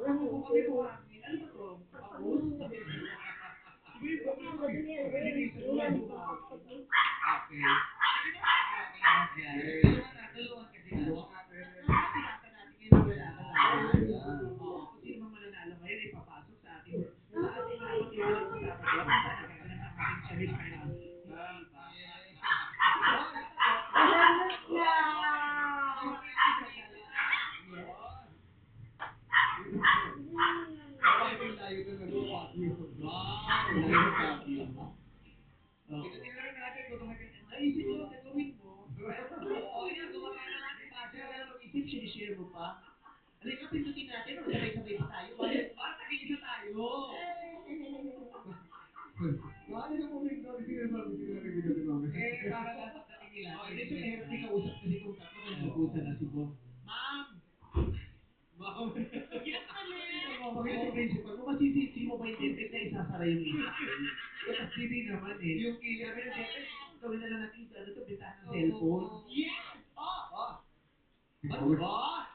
Susuko kami buhangin. Ano ba to? Apos? Iba yung pag-linisan mo lang buhangin. Okay. Sige na. Ayan. Tulungan kasi na. Tinapan natin ngayon wala ka lahat. Oo. Kung sino mang mananalo ngayon ay papasok sa ating pag-iwanan sa Sabado. Kung saan nagaganap ang ating semifinals. Layo na ng Baguio. Wow! Layo ng Baguio. Tingnan natin kung naisip mo, gagawin mo. O, yan, gawa tayo ng ating budget. Kaya mag-isip, sinishare mo pa. Halika, pindutin natin. O, sabay-sabay pa tayo. Para tag-iisa tayo. Bakit na po may dami sinasabi sila na pindutin namin? Para dating nila. O, hindi siya mahirap may kausap kasi kung tatlo kayo nagpusan na si Bong. Ma'am! Ma'am! Yes, ma'am! Pag yung principal mo, masisisi mo ba yung dentist na isasara yung isa? Kasi hindi naman eh. Yung kili, sabi ng dentist, gawin na lang natin ano to, bentahan ng cellphone. Yes! Oh! Ano ba?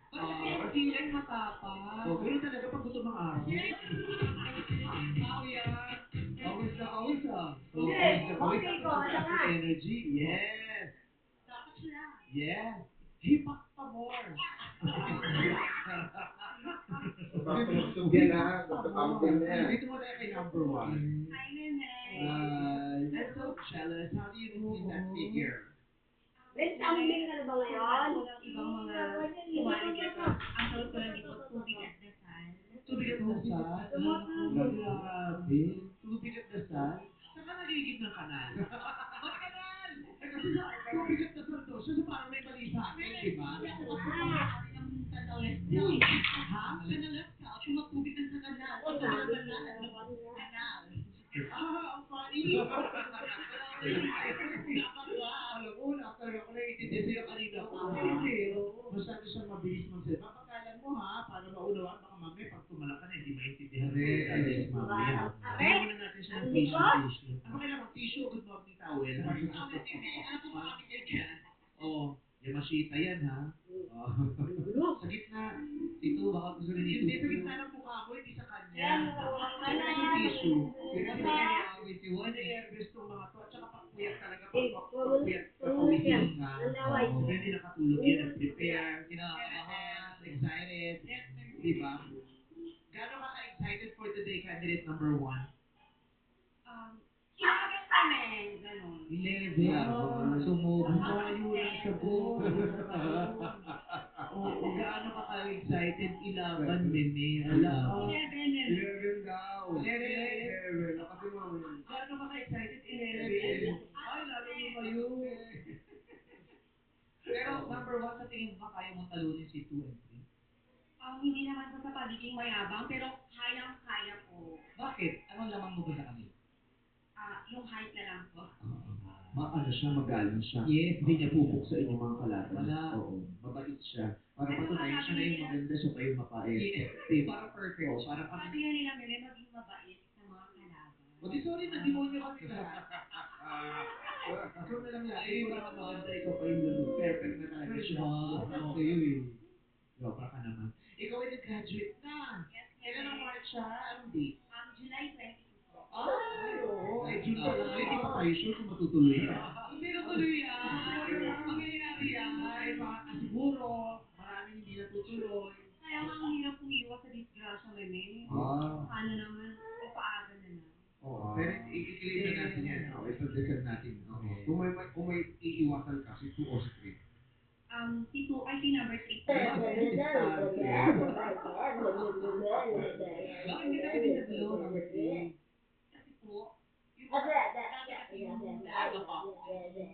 Kasi yan matapang. Ganun talaga pag gusto mga araw. Tao yan. Kawis na kawis ah. Kawis na kawis. Okay, go. Ano nga? Energy. Yes. Dapat sila. Yes. Hipak pa more. Yan na, nagtatampian na yan. Dito mo tayo kay number one. Hi, Nene. I'm so jealous. How do you maintain that figure? May tumbling ka na ba ngayon? Ibang mga sumali dito. Ang sagot ko lang dito, tubig at dasal. Tubig at dasal? Grabe. Tubig at dasal? Saan ka nagigit ng kanal? Ba't kanal? Kasi sa tubig at dasal to, siya sa parang may mali sa akin, di ba? Ang kanal scout. Ha? Kanal scout, yung magtubig ng sa kanal. Ito yung kanal. Kanal. Ang funny! Nakakatawa. Alam mo, talaga ko naiintindihan sa'yo kanina pa. Hindi. Masyado siyang mabilis magsalita. Papakalan mo ha, para maunawaan. Baka mamaya pag tumalak ka na, hindi maintindihan. Mamaya. Kaya muna natin siya ng tissue. Ano kailangan ng tissue? Good morning towel. Ano po marami kayo dyan? Oo. Yamashita yan ha. Sa gitna. Ito, baka gusto rin ito. Hindi, sa gitna ng mukha mo, hindi sa kanya. Siyempre yung tissue. Kasi nangyayawin si Juan. Nervous tong mga to. At saka pagpuyat talaga. Pagpuyat ka, pawisin ka. Siyempre hindi nakatulog yan. Nag-prepare. Kinakabahan. Excited. Diba? Gaano ka ka-excited for today, candidate number one? Kinagas kami, gano'n. 11. Sumubok. Malayo lang sa goal. Oo, gaano ka ka-excited ilaban, Nene? Alam. 11. 11 daw. 11. 11. Kasi mo. Gaano ka ka-excited? 11. Ay, lalo mo kayo. Pero number one, sa tingin mo ba kaya mo talunin si 2 and 3? Hindi naman sa pagiging mayabang, pero kayang-kaya ko. Bakit? Anong lamang mo ba sa kanila? Yung height na lang po. Ano siya, magaling siya. Yes. Hindi niya pupuksa yung mga kalaban. Wala. Oo. Mabait siya. Para patunayan siya na yung maganda, siya pa yung mapait. Yes. Parang perfect. Oo. Parang Sabi nga nila, Mele, maging mabait sa mga kalaban. O di sorry, na-demonyo ka nila. So na lang natin, kung naman maganda, ikaw pa yung lalo. Perfect na talaga siya. Oo, sa'yo eh. Sobra ka naman. Ikaw ay nag-graduate na. Yes, Kailan ang March siya? Anong date? July 22 po. Ay, oo. Eh, June pa lang. Hindi pa tayo sure kung matutuloy yan. Hindi natuloy yan. Mangyayari yan. Ay, siguro, maraming hindi natutuloy. Kaya nga ang hirap umiwas sa disgrasya, Mele. Sana naman, ipaaga na lang. Oo. Pero i-claim na natin yan. Oo, ipag-decide natin. Okay. Kung may iiwasan ka, si 2 o si 3. Si number 3. Bakit hindi tayo dinaglo, number 3? Kasi po, yung Yes. aga pa ako. Sabi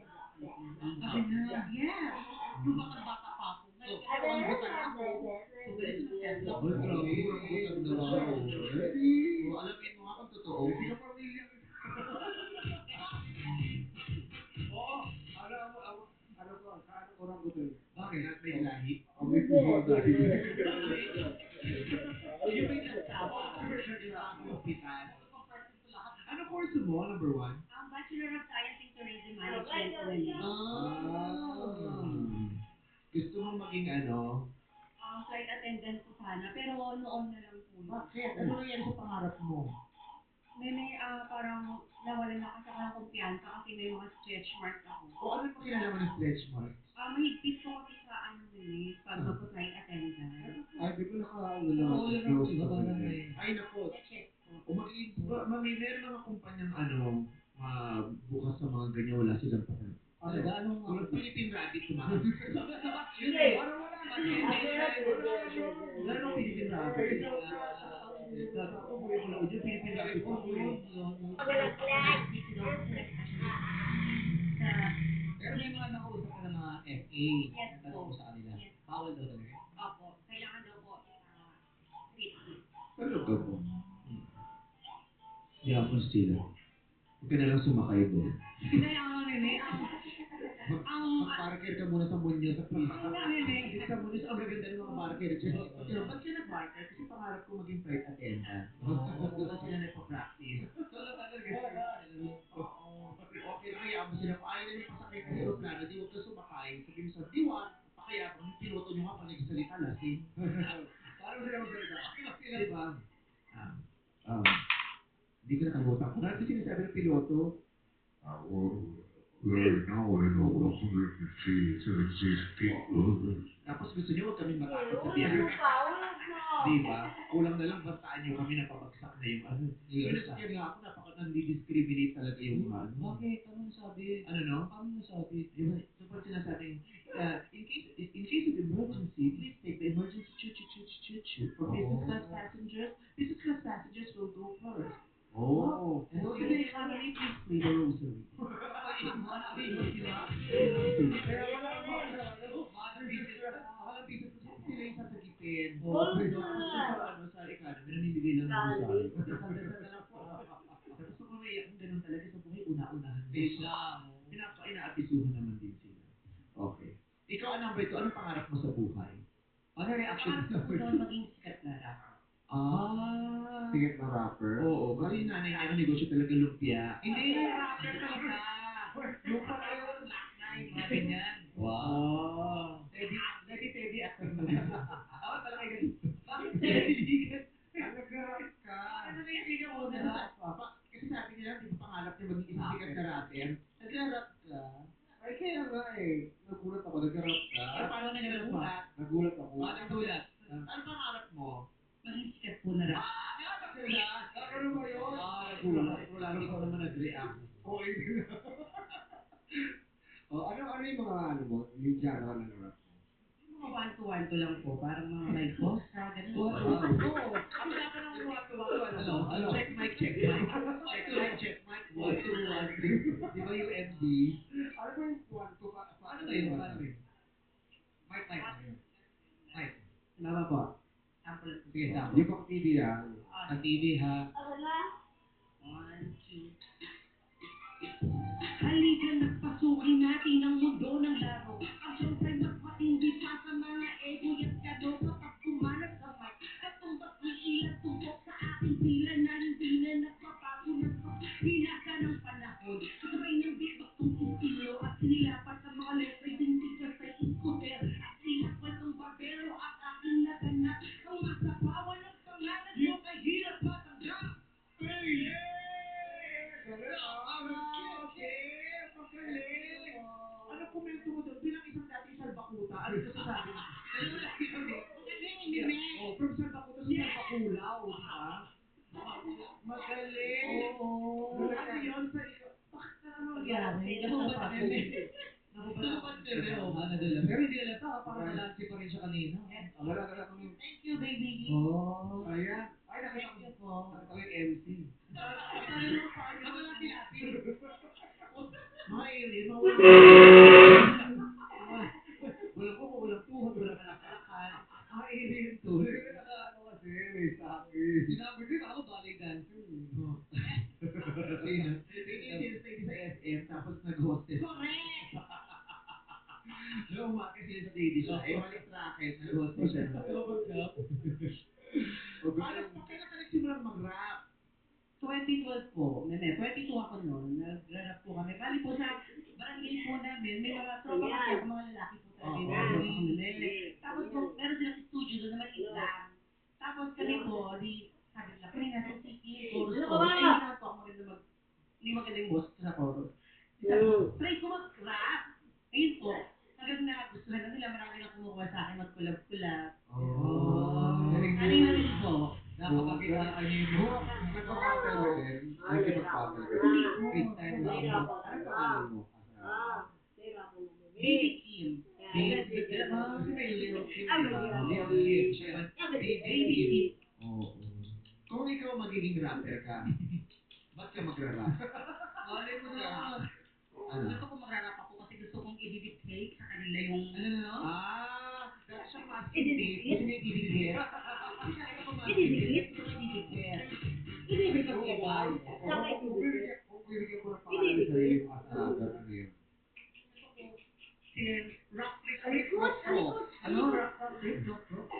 na, yes. Yung bata pa ako. Ngayon kasi rambutan ako. So, ganito na test ako. Ay, grabe, rambutan na raw. O, alamin mo nga kung totoo. Hindi ka pamilya. Oo. Ano ko, kaano orang ko doon? Bakit? May lahi? Ang may puso dahil. Yung may nagsawa. Ang hospital. Ano course mo, number 1? Bachelor of Science in Tourism Management po nila. Gusto mong maging ano? flight attendant po sana, pero noon na lang po. Bakit? Ano nangyari sa pangarap mo? Nene, parang nawalan na kasi ako ng kumpiyansa kasi may mga stretch marks ako. O ano yung kinalaman ng stretch marks? Mahigpit po kasi sa nene, pag mag-flight attendant. Ay, di ko nakaano lang. Oo, yun ang iba parang may... Ay, nako. Check po. O magiging, meron mga kumpanyang bukas sa mga ganyan, wala silang pakialam. Ano ba? Anong... Walang Philippine Rabbit tumakas. Yun eh. Parang wala na. Wala nang Philippine Rabbit. Umuwi ko lang dyan, Philippine Rabbit ko yun. Pero may mga nakausap ka ng mga FA. Yes Natanong po. ko sa kanila. Yes. Bawal daw talaga. Opo, kailangan daw po trip. Talaga po. Yapon sila. Huwag ka na lang sumakay doon. Kaya nga nene, Mag-parker ka muna sa Munyo sa police. nene. Sa Munyo, ang gaganda ng mga parker dyan. Ba't ka nag-parker? Kasi pangarap ko maging flight attendant. Doon sila nagpa-practice. Okay, kaya mo sila. Kung ayaw nila pasakay ng aeroplano, di huwag ka sumakay. Sabi mo sa diwan, pakaya pag yung piloto nyo nga pag nagsalita, lasing. Parang sila magsalita. Diba? Hindi ko nakalimutan. Kung ano sinasabi ng piloto, Right now, I know 150, 70 people. tapos gusto nyo huwag kami matakot sa biyahe. Diba? Kulang na lang bantaan nyo kami na pabagsak na yung ano. Yung nasakyan nga ako, nandi-discriminate talaga yung mga ano. Bakit? Ano sabi? Ano no? Paano sabi? Diba? So pag sinasabing, in case of emergency, please take the emergency choo-choo-choo-choo-choo. For business class passengers will go first. Oh. And those in the economy, please play the rosary. Kaya wala mo. Walang business kasi sila yung sasagipin. Oh, Sa economy, namimigay lang ng rosary. Dasal-dasal na lang po. Tapos kung may ganun talaga sa buhay, una-unahan mo. Inaapisuhan naman din sila. Okay. Ikaw ang number 2, anong pangarap mo sa buhay? Ano reaction? Pangarap ko doon maging sikat na rapper. Sigat na rapper. Oo, kasi yung nanay niya, ang negosyo talaga lumpia. Hindi, rapper talaga. Yung pala yun, nine, mga ganyan. Wow. Teddy actor mo din. Ako talaga ganun. Bakit Teddy? Nag-rap ka. Ano na yung sigaw mo na? Kasi sabi nila, di ba pangarap niya maging isang sikat na rapper? Nag-rap ka. Ay, kaya nga eh. Nagulat ako. Nag-rap ka. Paano nag-rap ka? Nagulat ako. Paano dulat? Ano pangarap mo? Maging sikat po na rapper. Ano ba yun? Nagulat. Pero lagi ko naman nag-react. Oo, yun. Ano yung mga ano mo? Yung genre ng rap mo? Mga one-to-one-to lang po, parang mga may bossa, ganun. Oo. Wala pa naman wato-wato. Ano? Check mic, check mic. Check mic, check mic. 1, 2, 1, 2. Di ba yung MD? Ano ba yung one to Ano ba yun? Paano ba yun? Mike. Mike. Tama po. Sample po. Sige, sample. Yung pang TV yan. Sa TV ha. One, two. Halika na pasukin natin ang mundo ng laro. Ang showtime mas matindi pa sa mga ego at kado kapag kumalat sa mic. At tumbas ni ilang tumbok sa aking pila na hindi na nagpapago ng hinasa ng panahon. Kasabay ng beatbox kong estilo at sinilapat sa mga letra hindi ka sa scooter. At silakpan ng barbero at aking naganap. Ang masapawan ng pangalan mo kay hirap matanggap. Ano komento mo doon? Bilang isang dating salbakuta, ano ito sasabi mo? From salbakuta sa salbakulaw, di ba? Magaling! Oo. Ano yun sa iyo? Bakit na ano nangyari? Nakubat na rin. Nakubad Nakubat na rin. Oo, nadulas. Pero hindi alata ha. Parang nalansi pa rin siya kanina. Wala kami. Thank you, baby. Oo. Ayan. Ay, nakita Thank ko. you po. Nakita ko yung MC. Paano naman paano? Ano lang tinati? Mga alien, mga walang kuko, walang tuhod, walang kalakalakan. Mga alien to. Ano kasi, may sabi. Sinabi din ako ballet dancer. Sino? Sino sa SM, tapos nag-hostess. Correct! Noong umaga sila sa lady siya, balik racket, nag-hostess siya. Paano pa kailan ka nagsimulang mag-rap? 2012 po, 22 ako noon, nag-rap po kami. Bali po sa barangay po namin, may mga tropa kasi ako, mga lalaki po talaga yung nag-rap kami. Tapos po, meron silang studio doon naman Islam. Tapos kami po, di, sabi nila, kunin natin si Kim, chorus Ano ko. ka ba? Kasi hindi naman po ako hindi magaling boss sa chorus. Sabi ko, try ko mag-rap. Ayun po, hanggang na gustuhan na nila, marami na kumukuha sa akin mag-collab-collab. Galing na rin po. Nakapag-ano yun mo? Nagpa-battle ka din? Nakikipag-battle ka din? Hindi po. Freestyle lang. Ano pangalan mo? Baby Kim. Kasi may Leo Kim, Ah, di ba? may Leo Leo Kim. Siya. Baby Kim. Oo. Kung ikaw magiging rapper ka, ba't ka magra-rap? Malay mo na. Ano? Gusto ko magrarap ako kasi gusto kong i-dedicate sa kanila yung... Ano na? Dati siyang masking tape. Gusto niya i-dedicate. Kaya ka pa masking tape. Gusto niya i-dedicate. Ididikit Mas ka iba. ba? Saka Kung ididikit. bibigyan ko ng pangalan sa sarili mo as a rapper, ano yun? Rock, flip, Alikot, alikot, Ano? alikot. Rock, flip, rock, rock.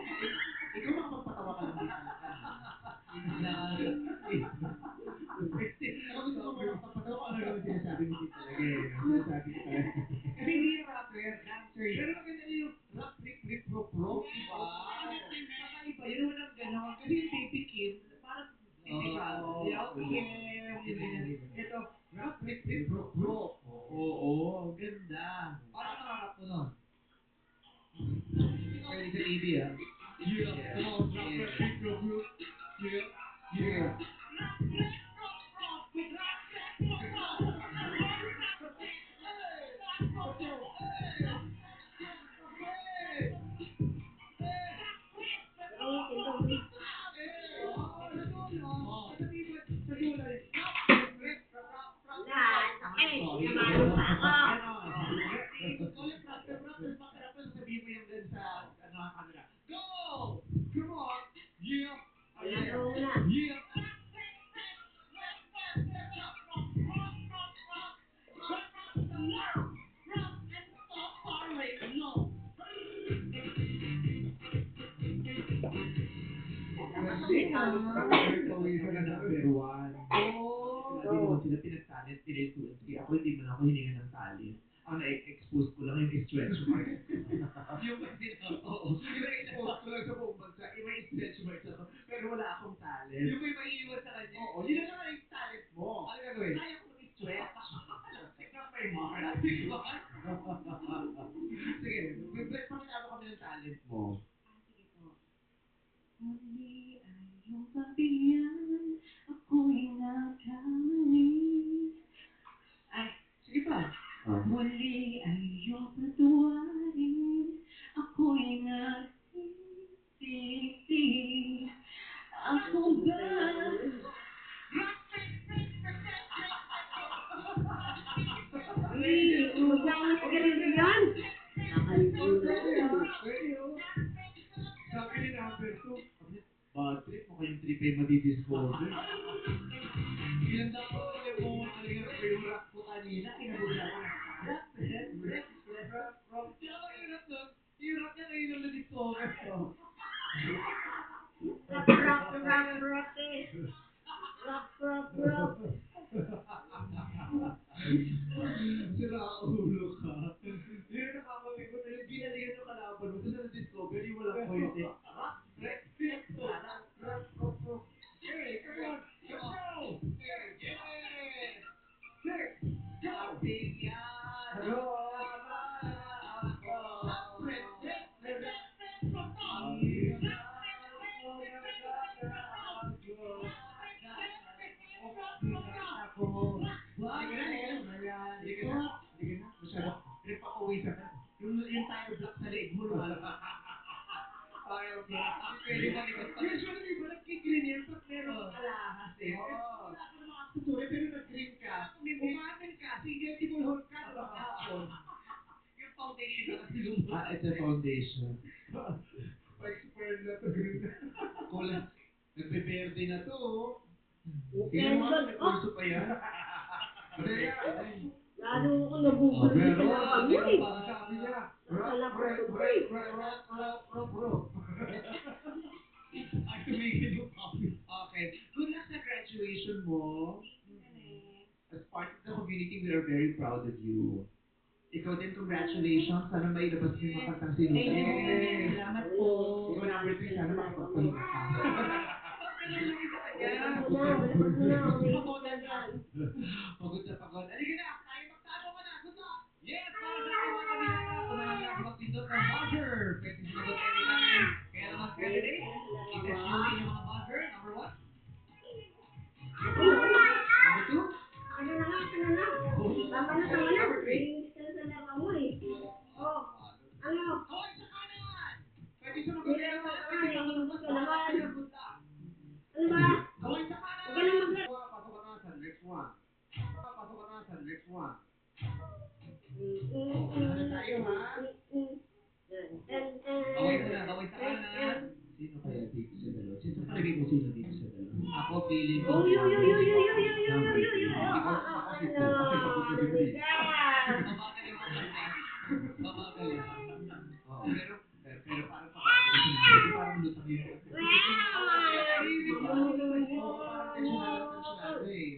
Ikaw makapagpatawa ka lang dito. Ako gusto ko makapagpatawa ko ano naman sinasabi mo dito talaga eh. Sinasabi ko talaga. Kasi hindi yung rapper, dancer yun. Pero maganda yung rock, flip, flip, rock, rock, diba? Kakaiba, yun naman ang gano'n. Kasi yung Baby Kim, parang typical. Leo Kim. Ito, rock, flip, flip, rock, rock. Oo, ang ganda. Parang nangarap mo nun. Ready sa TV ah. Yeah. Come on, rock, flip, flip, rock, rock. Yeah. Yeah. Ang tindong. Lahat. Eh, sinamahan pa ako. Sabihin mo yung ganun sa camera. Go! Come on! Yeah! Ginagawa mo na. Yeah! Galing ah! Pawisan na Number one. Oo. Lagi naman sila pinag-talent, pina-influence. Kaya ako hindi man ako hininga ng talent. Ang na-expose ko lang yung stretch marks. Yung kasi Oo. Yung na-expose ko lang sa buong bansa, yung may stretch marks ako. Pero wala akong talent. yung may maiiwan sa kanya. Oo, yun na lang yung talent mo. Ano gagawin? Kaya ko mag-stretch. Tignan may mark. Sige, pakilala kami ng talent mo. Sige po. Muli ay iyong pagbigyan, ako'y nagkamali. Ay, Sige pa. muli ay iyong patawarin, ako'y nagsisisi. Ako ba? Huwag na ako magaling yan. Nakalimutan. Pwede oh. Sabi ni number 2, bad trip mo kayong trip ay madidiscover. Ganda ko ulit mo makalingan ko yung rap ko kanina. Kinabulan ko na. Rap, rap, rap, rap, rap. Kaya ang hirap nun. Yung rap niya ngayon lang na-discover. Rap, rap, rap, rap eh. Rap, rap, rap. Sira ulo ka. Yun ang nakakalikot na yung ginalingan yung kalaban mo. Tapos na-discover yung walang pwede. Rap, rap, rap, rap, rap, rap, rap. Hey, come on, let's go! Yeah! Six, go! Bigyan Ano? ako. Rap, rap, rap, rap, rap. Masyado. Pinagpapawisan ka. Yung tire block sa leeg mo, lumalabas. Fire block. Pwede malikot pa. Usually, di ba, nagkigreen yan pag meron kang alahas eh. Oo. Wala ka namang aksesorya, pero nag-green ka. Umamin ka, single hole ka, nakahapon. Yung foundation na kasi lumot. It's a foundation. Pa-expire na to, green na. Kulay. Nagbe-verde na to. Tingnan mo nga, may kurso pa yan. Ano yan? Lalo ako nagugulo sa Meron. mga kami eh. Sabi niya, Akala ko tuloy. Ay, tumigil yung copy. Okay. Good luck sa graduation mo. As part of the community, we are very proud of you. Ikaw din, congratulations. Sana mailabas mo yung mga kantang sinulat mo. Salamat po. Ikaw number 3, sana makapagpahinga ka. Ganun lang isa kanya. Pagod na yan. Pagod na pagod. Halika na, tayo magtanong ka na. Good luck! Yes, para sa ating mga kandidato, kung nangangako magpindot ng buzzer, pwede sinagot anytime. Kaya naman, candidate, i-test nyo ang inyong mga buzzer. Number 1. Number 2. Ano na nga, ano na. Tama na, tama na. Naiinis ka na sa lama mo eh. Oh, ano? Kaway sa kanan! Pwede sumagot Hindi lang anytime. ako Pwede kanan, sumagot ka naman. good luck. Ano ba? Kaway sa kanan! Huwag ka na mag- Pasok ka na sa next one. Pasok ka na sa next one. Mm, Ano na tayo, ha? Kaway muna, kaway sa kanan. Sino kaya dito sa dalawa? Sino palagay mo sino dito sa dalawa? Ako, feeling ko. Oh, yo, yo, yo, yo, yo, yo, yo, yo, yo, yo. Ako si Paul, kasi pagod na si Chris. Babagal yung pagkakita. Babagal yan. Oo, pero parang pabagal yung sinabi. Parang lutang yung parang tensyonado eh.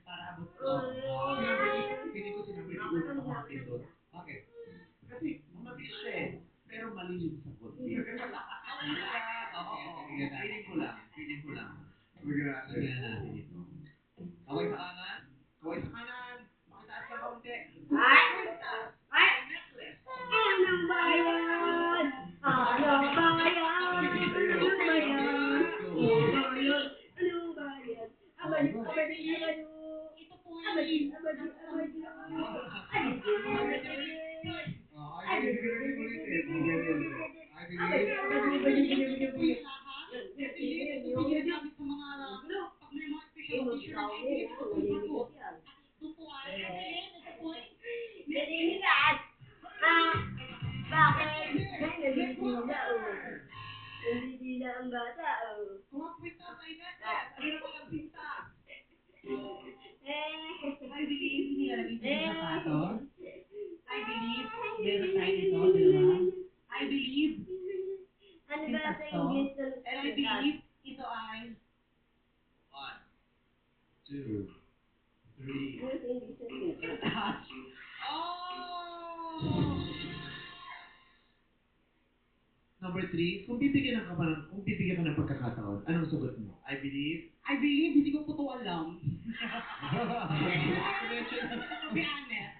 Para abot ko. Feeling ko si number 2 ulit ako makapindot. Bakit? Kasi mabilis siya eh. Pero mali yung sagot. Feeling ko lang. Feeling ko lang. Lagyan natin ito. Kaway sa kanan. Kaway sa kanan. Makitaas ka kaunti. Ay! Taas. Ay! Necklace. Anong bayan? Anong bayan? Anong bayan? Anong bayan? Abadi, abadi, abadi. Ito po Abadi, yung abadi, abadi. I believe. bibigyan namin sa mga pag may mga special occasion ng IBF, ito po yung sagot. Ito po ay Evelyn, ito po ay Naliligas. Bakit? Nalilila, oh. Nalilila ang bata, oh. Kung ang kwintas ay necklace, ano naman ang pintas? I believe, hindi lalagay dito sa sapatos. I believe, meron Meron tayo dito, dalawa. I believe, Ano ba sa English na and I believe, ito ay 1, 2, 3. Ano sa English na Oh! Number 3, kung bibigyan ka ng pagkakataon, anong sagot mo? I believe. I believe, hindi ko po ito alam. To be honest.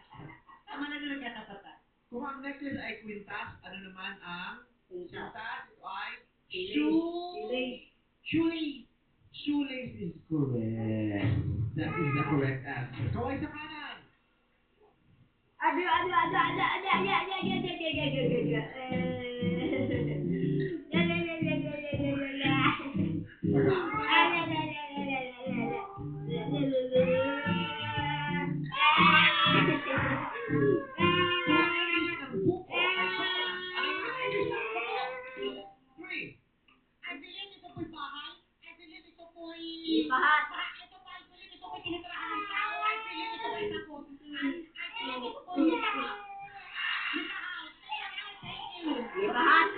tama na lang nagkatapatan. Kung ang necklace ay quintas, ano naman ang quintas? Ito ay Shoelace. shoelace is correct. That is the correct answer. Kaway sa kanan. Ada. I believe, ito po'y bahay. I believe, ito po'y... Pahat. Ito po, I believe, ito po'y tinitirahan ng tao. I believe, ito po'y sakot. I believe, ito po'y litahaw. Litahaw. Thank you. Pahat.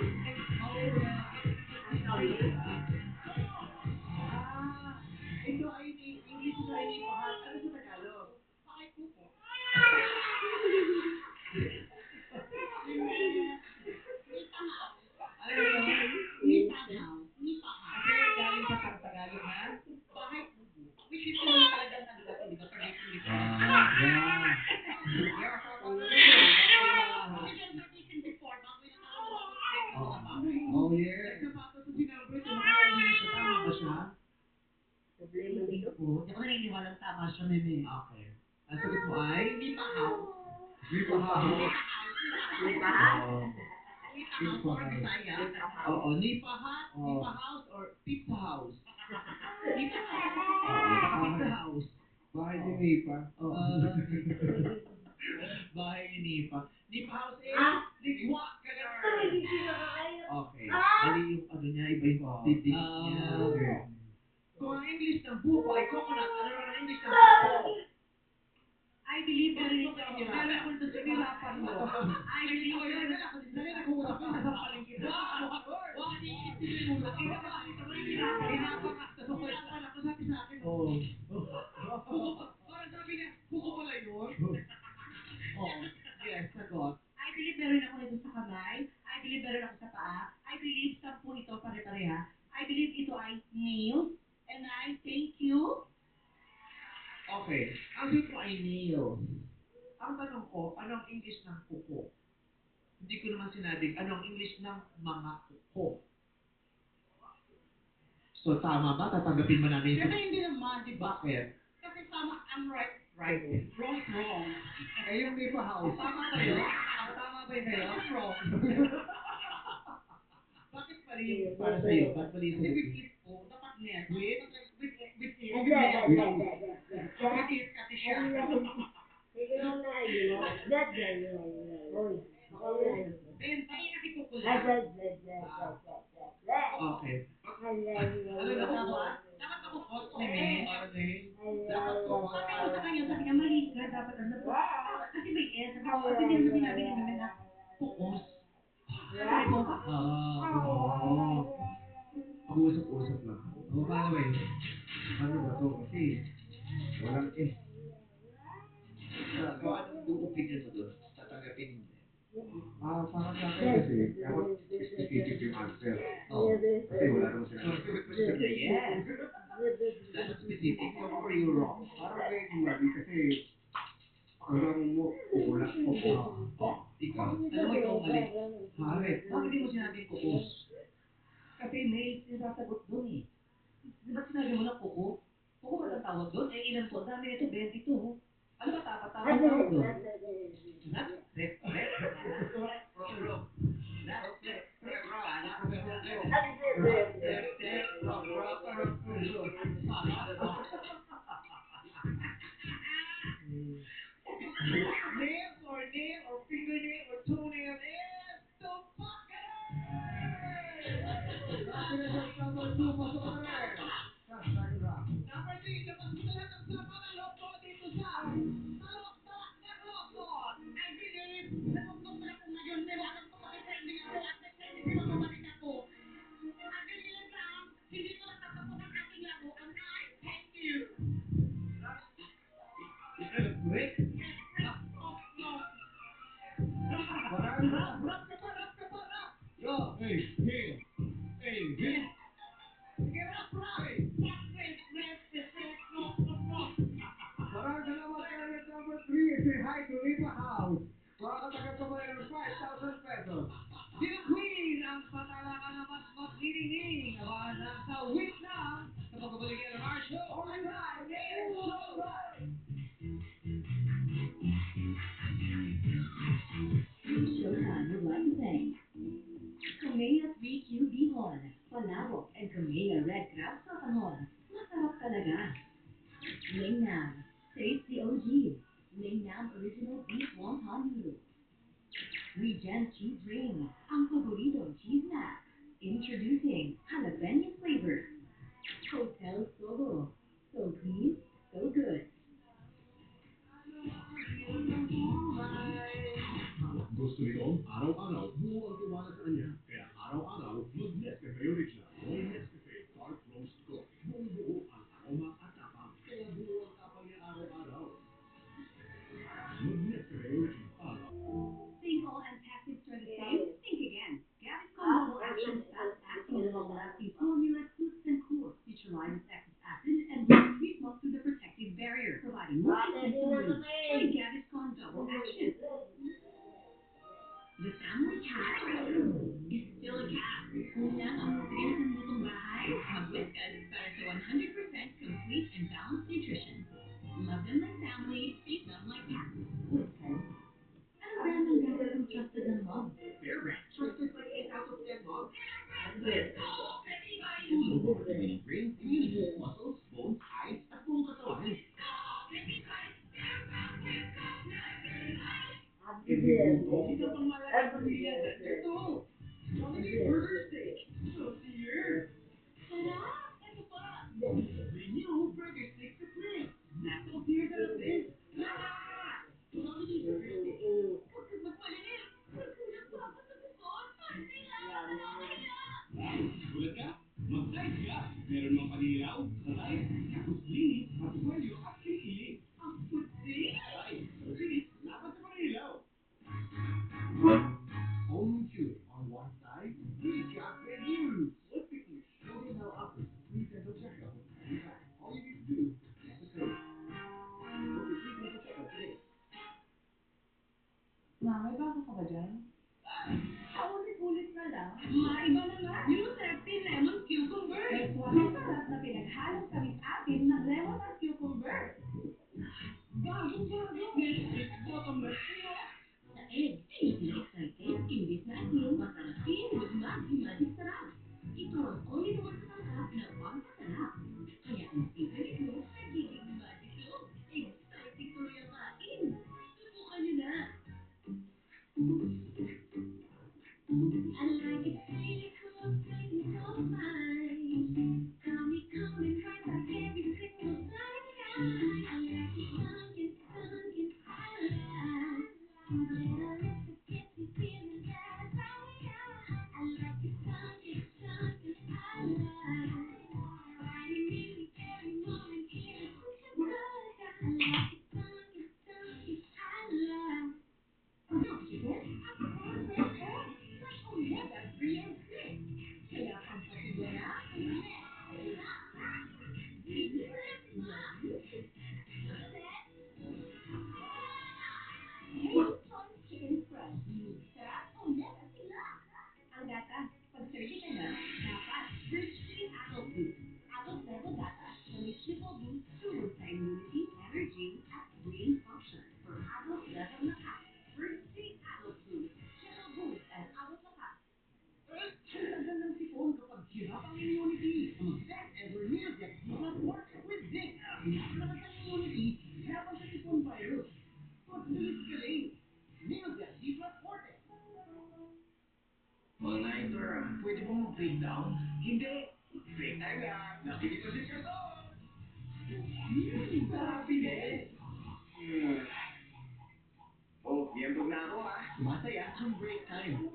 Ito ay English, ito ay nipahat. Ano sa Tagalog? Bakit po po? Litahaw. Ano yun? Litahaw. Litahaw. Kasi galing sa Tagalog na, Bahay po po. which is yung talagang nagulat, hindi ba? Traditionally. Yeah. Yeah, Kasi tradition before, bago yung nakakalagot ng mga bagay. Oh, yes. Nagsapatos sa sinabro, ito makauwi na siya. Tama ba siya? Problema dito. Po, hindi ako naniniwalang tama siya, meme. Okay. Ang sagot mo ay? Litahaw. Nipahaw. Pahat. Litahaw for Bisaya. Oo, nipahat, nipahouse, or pizza house. Litahaw. Pizza house. Bahay ni Nipa. Oo. Bahay ni Nipa. Nipa house is ligwa ka na. Okay. Mali yung ano niya, iba yung dibdib niya. Okay. Kung ang English ng buko ay coconut, ano naman ang English ng buko? I believe, Very cool to sinirapan mo. I believe, Dali, nag-uusap ka sa palengke. Wag iisipin mo. Hinapan ako, sabi sa akin. Oo. Parang sabi niya, buko pala yun. I believe 10 ito pare-pareha. I believe ito ay nails. And I thank you. Okay. Ang sagot ko ay nails. Ang tanong ko, anong English ng kuko? Hindi ko naman sinabing anong English ng mga kuko. So, tama ba? Tatanggapin mo namin Siyempre hindi naman, di ba? Bakit? Kasi tama, I'm right. Right. Wrong is wrong. Eh, yung Lipa House. Tama ba yun? Tama ba yun sa'yo? Wrong is wrong. Bakit mali yung para sa'yo? Bakit mali yung Kasi sagot with mo? it po, dapat net. With? With it. With Dad, it kasi siya. sige mo na, hindi mo. Dad. Oy, ako na. Ben, tayo kasi kukulang. Dad. Okay. Ano na ako ah? Dapat ako compliment. Dapat ko. Sabi ko sa kanya, sabi niya, mali ka, dapat ano po. Kasi may S, sabi ko, pwede naman sinabi ni Meme na pukos. Sabi ko, Oo. Pag-uusap-usap lang. Oh, by the way, ano ba to? Kasi walang S. So, anong opinion mo doon? Tatanggapin mo. Para sa akin kasi, dapat specific yung answer. Oh. Kasi wala naman So, sinabi. sagot mo siya na yes. Dapat specific. So, were you wrong? Parang medyo mali kasi parang mo kukulak ko po. Oh, ikaw. alam mo ikaw mali. Harit. Bakit di mo sinabing kukos? Kasi may sinasagot doon eh. Di ba sinabi mo lang kuko? Kuko ba ang tawag doon? Eh, ilan po? Ang dami nito, 22. Ano ba tawag doon? Not rep. Bro. Not rep. Nail or fingernail or toenail is the bucket! Number 2, pasok ka na rin. Sa second round. Number 3, labas mo na lahat ng sama ng loob mo dito sa Talok-Talak ng Locon. I believe, natutunan ako ngayon, nilalang ko kasi trending ako at may trending di mababalik ako. I believe lang, hindi ko natatapos ang ating laro and I thank you. Is that a break? Yes, oh, no. Rap ka pa! Go! Hey, heel. Hey, heel. Sige, rap! Rap, no. Maraming salamat kayo number 3. Say hi to Lipa House. Makakatagal ka ba ng 5,000 pesos? Sino Queen ang tatalakan na mas maglilining? Abangan lang sa week na sa pagbabalik ng our show. Alright, it's showtime! Showtime would like to thank Kamea 3Q Bihon, Palabok, and Kamea Red Crab Sotanghon. Masarap talaga. Lingnam, taste the OG. Lingnam Original Beef Wonton Noodles. Regen Cheese Ring, ang paboritong cheese snack. Introducing jalapeno flavor. Hotel Sogo, so clean, so good. Gusto nito, araw-araw, buo ang tiwala sa kanya. Kaya araw-araw, mag-Nescafe Original o Nescafe Dark Roast Coffee. Buong-buo ang aroma at tapang. Kaya buo ang tapang niya araw-araw. Mag-Nescafe Original araw. Think all antactives are the same? Think again. Gaviscon Double Action Fast Acting and Long Lasting Formula suits and cools, neutralizes excess acid and brings sweet milk through the protective barrier, providing more consistent relief. Try Gaviscon Double Action. The family cat is still a cat. Kulang ang protein ng lutong bahay. Mag-Whiskas para sa 100% complete and balanced nutrition. Love them like family, feed them like cats. Whiskas. Anong brand ng gatas ang trusted ng mom? Bear Brand. Trusted by 8 out of 10 moms. Tulong mga brain, immunity, muscles, bones, eyes, at buong katawan. Hindi pang malaki yan. Ito! Jollibee Burger Steak. Healthier. Sarap! Ito pa! The new Burger Steak Supreme. Not healthier than a this. Jollibee Burger Steak. Huwag kang magmalinis. Kulang pa ako sa bukod. Kailangan na kaya. Gulat ka? Mag-size ka! Meron mang panilaw, satay, kapuslinis, matumalyo at kilikili. Ang puti. Ay, proceed! Laban sa panilaw! Home Chewy on one side, Maiba naman yung sexy lemon cucumber. Extra masarap na pinaghalong tamis-atin ng lemon at cucumber. Bagong-bago. It's bottomless. Sa egg, hindi sila excited. Imbis na asin, masarap din with magic sarap. Ito ang only naman kasangkap na pampasarap. Kaya ang secret nito, nagiging magical. Exciting tuloy ang kain. Subukan nyo na. I like it sweet, full of sweet and so fine. Got me coming right back every single time. I like it sunken, sunken, I like. Little lips that get me feeling that I like it sunken, sunken, I like. Any moment, here is such a good. I like it sunken, sunken, I like. Chicken at the cornbread egg. Fresh omega-3 and 6. Kaya pampatibay na. Hey, Chicken Fresh. Sarap omega sila. Ang gatas, pag 30 ka na, dapat virtually adult food. Adult level gatas na may triple boost tubod sa immunity, energy, at brain function for adult level lakas. Virtually adult food. Triple boost and adult lakas. Ang tagal ng sipon kapag hirap ang immunity. Ang best ever meal get plus forte with zinc. Pinapalakas ang immunity, laban sa sipon virus. Pagdalit ka rin. Meal get plus forte. All nighter, pwede bang mag-break down? Hindi. Break time lang. Nakikita si Carson. Sarap din. Oh, yembog na ako ha. Sumasaya ang break time.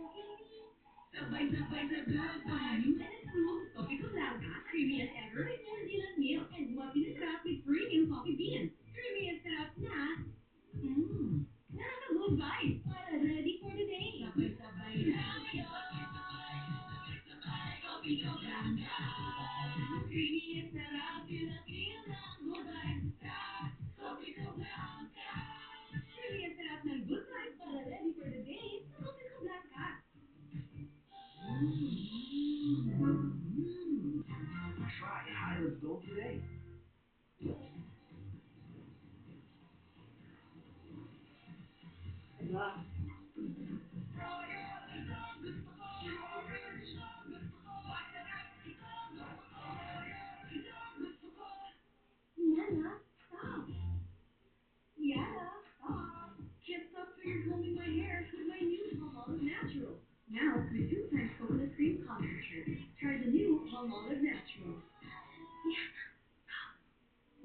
Sabay-sabay sa good vibes. New and improved Topico Blanca, creamy as ever with New Zealand milk and masarap with premium coffee beans. Creamy as sarap na. Nakaka-good vibes para ready for the day. Sabay-sabay tayo. Sabay-sabay Topico Blanca. Creamy as sarap, feel ng good vibes. Topico Blanca. Creamy as sarap ng good vibes para ready for the day. Topico Blanca. Try Highlands Gold today. Yana, stop. Yana, stop. Can't stop finger combing my hair with my new Palmolive Natural. Now with 2 times coconut cream concentrate. Try the new Palmolive Natural. Yana, stop.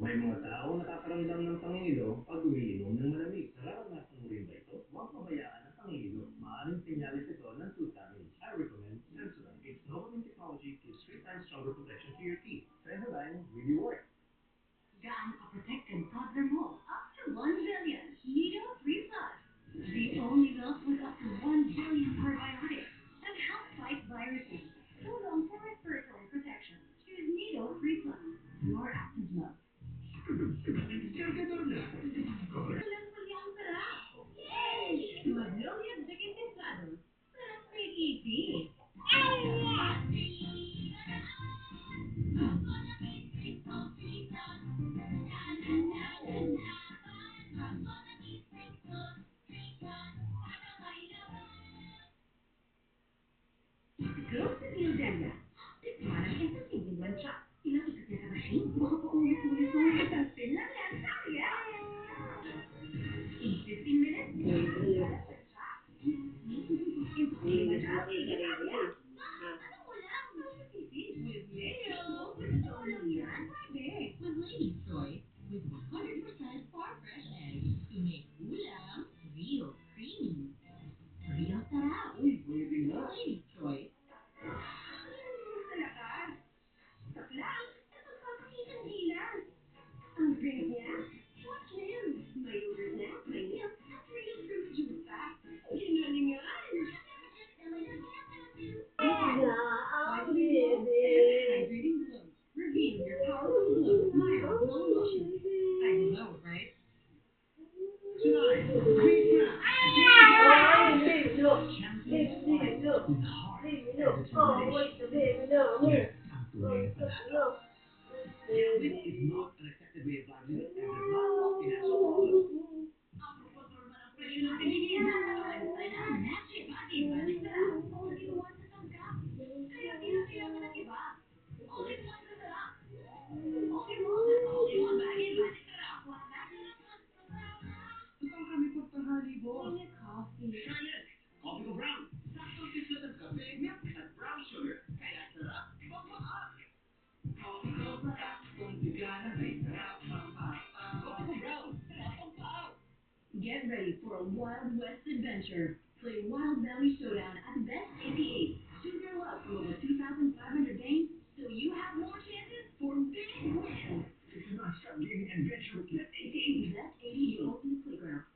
May mga tao nakakaramdam ng pangingilo pag umiinom ng malamig. Nararanasan mo rin ba ito? Huwag pabayaan ang pangingilo. Maaaring senyales ito ng tooth damage. I recommend Sensodyne. Its Novamine technology gives 3 times stronger protection to your teeth. Sensodyne really works. Gaano ka-protected toddler mo? Up to 1 billion. Nido 3 Plus. The only milk with up to 1 billion probiotics that help fight viruses. Tulong for respiratory protection. Choose Nido 3 Plus. Your active milk. Kargador na. Walang huli ang sarap. Yay! Magnolia Chicken Templado. Sarap say easy. Girls sa Delia. Tikman ang entertaining luncha. Ilang ikot niya sa machine. Baka pa ulit-ulit mo. Isang spin lang yan. Kaya! In 15 minutes, in 20 luncha, Italia. Ano mo lang? Sisig with mayo. With ito lang yan. Pwede. With Lady's Choice, with 100% farm fresh eggs to make ulam real creamy. Real sarap. Uy, pwede nga. Lady's Choice. Sa lakas. Saklang. At magpapakitang dila. Ang great niya. What Baby, no. Oh, wait, the baby, no. Yes, ang Oh, tunay na stop, salita. no. Gambling is not an accepted way of livelihood and does not involve financial losses. Ang proporma ng presyo ng bilihin nakakawantay na Magic Bagay-Magic na lang. All-in-one sa sangkap. Kaya di na kailangan ng iba. All-in-one ka na lang. Okay mo? All-in-one Bagay-Magic na lang. Saan kami pagtanghali, boss? Coffee. Try this. Coffee ko brown. Saktong timpla ng kape, milk, at brown sugar. Kaya sarap, pagmahal. Coffee ko brown. Kung bigla na may sarap, Coffee ko brown. Sarap ang pao. Get ready for a Wild West adventure. Play Wild Valley Showdown at Best 88. Choose your luck from over 2,500 games, so you have more chances for big wins. It's a non-stop gaming adventure with Best 88. Best 88 Ultimate Playground.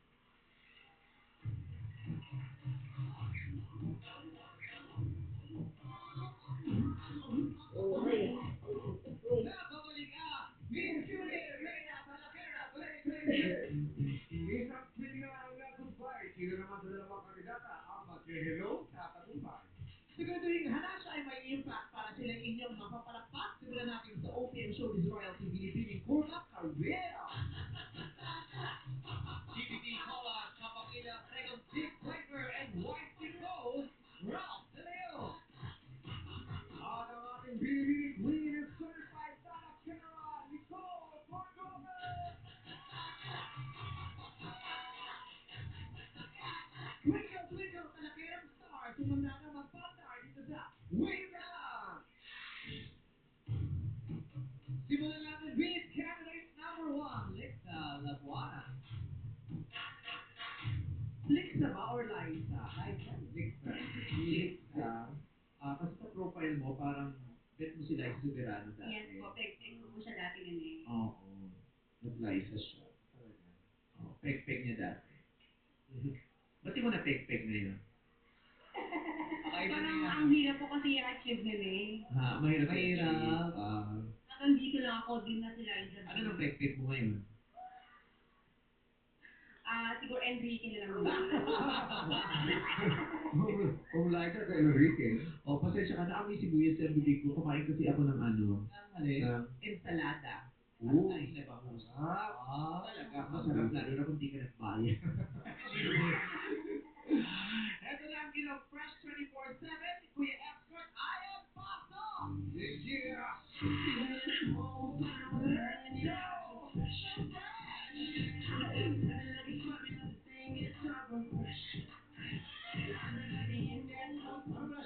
Okay. Uy. Nakabalik Miss Julie Reyna Salakera 2023. Isang biglang nagugpay. Sino naman sa dalawang kandidata ang mag-hello sa tagumpay? Siguraduhin hanasa ay may impact para sila inyong mapapalakpak. Simulan natin sa OPM Showbiz Royalty Binibining Kurma Career. DVD Colas, kapamilya second Big Flavor and White Nicole, Ralph De Leo. At ang ating Binibining Queen and Certified Stand-Up General, Nicole Cordova! Twinkle, twinkle, talakerang star. Sumanda na magpandar dito sa Wait Lang! Simulan natin with candidate number 1, Lixa Labuana. Lixa ba or Liza? Lixa. Lixa. Kasi sa profile mo, parang bet mo si Liza Soberano dati. Yes po, peg-peg ko po siya dati nun eh. Oo. Nag-Liza siya. Talaga. Oo, peg-peg niya dati. Ba't di mo na peg-peg ngayon? Parang ang hirap po kasi i-achieve nun eh. Ha, mahirap. Mahirap. Hanggang dito lang ako, din na si Liza. Ano nang peg-peg mo ngayon? Siguro Enrique na lang muna. Kung Liza sa Enrique. O, pasensya ka na. Amoy sibuyas sa bibig ko. Kumain kasi ako ng ano. ng Ensalada. Oo. Ay, nabangus. Talaga. Masarap lalo na kung di ka nagbayad. Ito na ang ginong Fresh 24/7. Kuya Expert, Ayan Paso! Yeah! Parang wala siya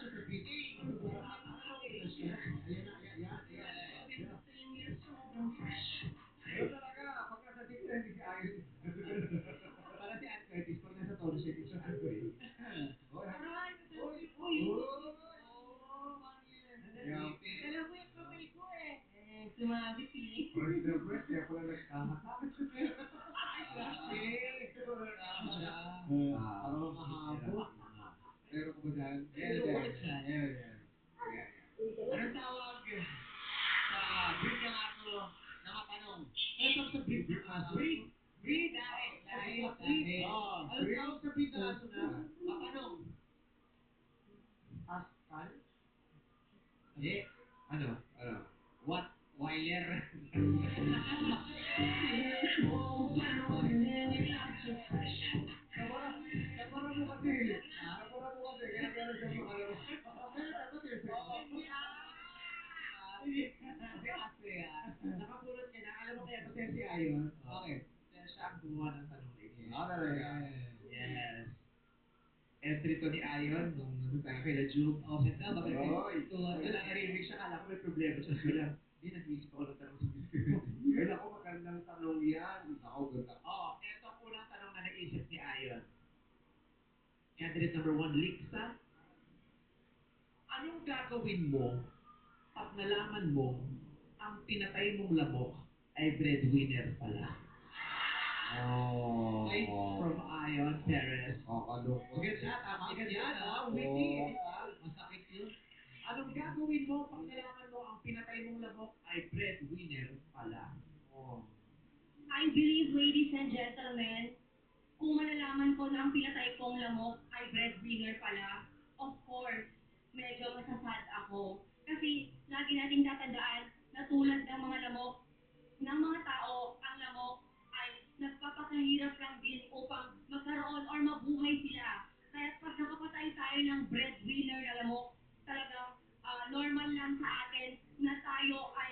sa beat. Ayan na, ayan. Pero talaga, pag nasa tip na hindi si Ayon. Para si Ann Curtis, pag nasa tono siya, hindi siya Ann Curtis. Aray, Uy! uy. Alam mo yung kamay ko eh. Sumabit eh. Fresh na fresh, kaya pala nagkahata. Ay, grabe. Parang makahabot. Meron ko ba dyan? Yan. Anong tawag sa breed ng aso na matanong? Ito sa breed ng aso. Breed? Lahi. Anong tawag sa breed ng aso na? Matanong. Pascal? Hindi. Ano? What? Weiler. Kapara mo kasi. Kaya gano'n siya makalaro. Ano dapat yung Aso yan. Nakapulot ka na. Alam mo kaya kasi si Ayon? Okay. Siya ang gumawa ng tanong na ito. Talaga. Yes. Entry to ni Ayon nung tayo kay La Jug. Okay na, bakit Oy. Wala narinig siya, kala ko may problema siya. Bilang, hindi, nag-iisip ako ng tanong sa Miss Ay, naku, magandang tanong yan. Ako, ganda. Eto ang unang tanong na naisip ni Ayon. Candidate number 1, Lixa. Anong gagawin mo pag nalaman mo ang pinatay mong lamok ay breadwinner pala? Okay, from Ayon Perez. Kakalungkot. Maganda, tama ka dyan. Oo. Witty. Masakit yun. Anong gagawin mo pag nalaman mo ang pinatay mong lamok ay breadwinner pala? I believe, ladies and gentlemen, kung malalaman ko na ang pinatay kong lamok ay breadwinner pala, of course, medyo masasad ako. Kasi lagi nating tatandaan na tulad ng mga lamok, ng mga tao, ang lamok ay nagpapakahirap lang din upang magkaroon or mabuhay sila. Kaya pag nakapatay tayo ng breadwinner na lamok, talagang normal lang sa atin na tayo ay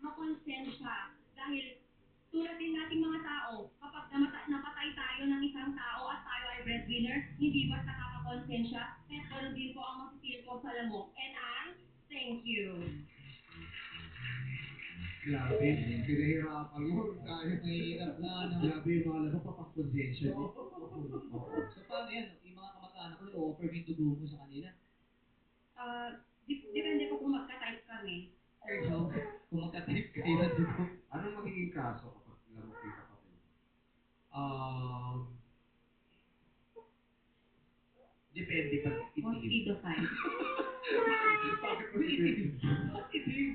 makonsensya. Dahil tulad din nating mga tao, kapag napatay tayo ng isang tao at tayo ay breadwinner, hindi ba't nakakakonsensya? Kaya ganoon din po ang masipil ko sa lamok. And I thank you. Grabe. Pinahirapan mo. Tayo mahirap nga. No? Grabe yung mga lamok, papang-konsensya din. So paano yan? Yung mga kamag-anak ko, i-offer mo yung dugo mo sa kanila. Depende po kung magka-type kami. Sir Joe, kung magka-type kayo ng dugo. Anong magiging kaso kapag lamok yung kapatid? Depende pag itim. Mosquito fight. Bakit mo itim? Itim.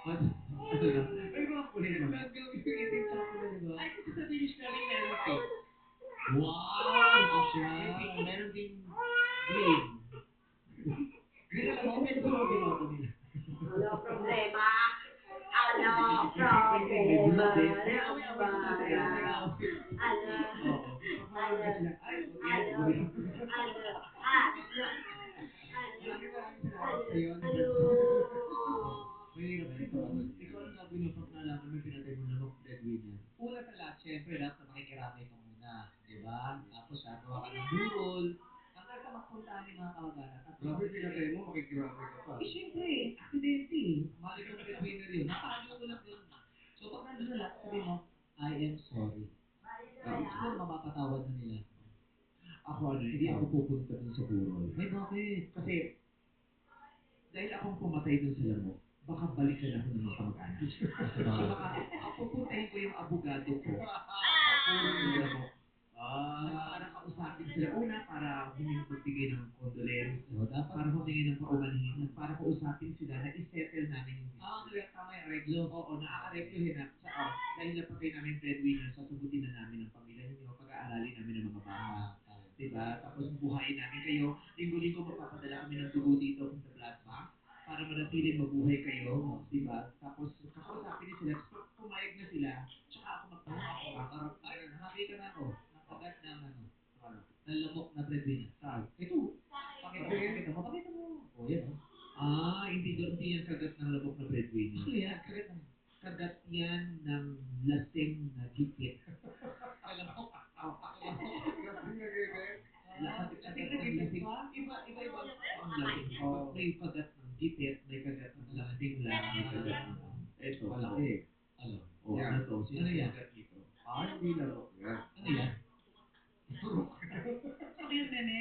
Mas, ano lang, may mga kulay naman. Nagawin yung itim sa ko di ba? Ay, kasi sa finish namin meron pink. Wow! Siya! May pink, meron ding green. Green na lang, depende sa mga binoto nila. Ano problema? Ano problema? Ano? Oo. Pag marami sila, ay, yan, Ano? gawin. Maraming salamat sa iyo. Mahirap na ito. Ikaw ang gagawin mo pag nalaman mo pinatay mo lamok breadwinner. Una sa lahat, syempre, dapat na makikiramay ka muna. Di ba? Tapos, gawa ka ng burol. Hanggang sa magpuntahan yung mga kamag-anak. At Grabe pinatay mo, makikiramay ka pa. eh, syempre, aksidente. Mali kong breadwinner yun. Napalo ko lang yun. So, pag nandun na lahat, sabi mo, I am sorry. Siguro mapapatawad na nila. Ako hindi ako pupunta dun sa burol. Ay, bakit? Kasi, dahil akong pumatay dun sa lamok, baka balikan ako ng mga kamag-anak. So baka, pupuntahin ko yung abogado ko. Puro yung lamok. Para kausapin sila. Una, para magbigay ng condolence. So, dapat, Para humingi ng paumanhin. At para kausapin sila na isettle namin yung business. tama yung reglo. Oo, naaareglohin na. Dahil napatay namin breadwinner, sasagutin na namin ang pamilya ninyo, pag-aaralin namin ang mga bata. Diba? Tapos buhayin namin kayo. Linggo-linggo magpapadala kami ng dugo dito from the blood bank para manatiling mabuhay kayo. Diba? Tapos kakausapin din sila. Tapos pag pumayag na sila, tsaka ako magpapakarap. Ay, nakakita na ako. Nakagat ng ano, Ano? ng lamok na breadwinner. Saan? Ito. Pakita mo. Pakita mo. O, yan o. Hindi yan kagat ng lamok na breadwinner. Ano yan? Kagat ng Kagat yan ng lasing na gigit. lamok. Lasing na gigit? Lasing na gigit pa? Iba ang lasing. May kagat ng gipit, may kagat ng lambing lang, may kagat ng ito, malaki. Ano? O, Yan. ano to? Sino Ano yan? kagat nito? Hindi lamok yan. Ano yan? So yun, nene.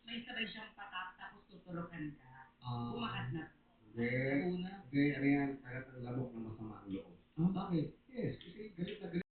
May sabay siyang patak, tapos tuturukan ka. Bumakat na. Hindi. Una. Hindi, ano yan? Kagat ng lamok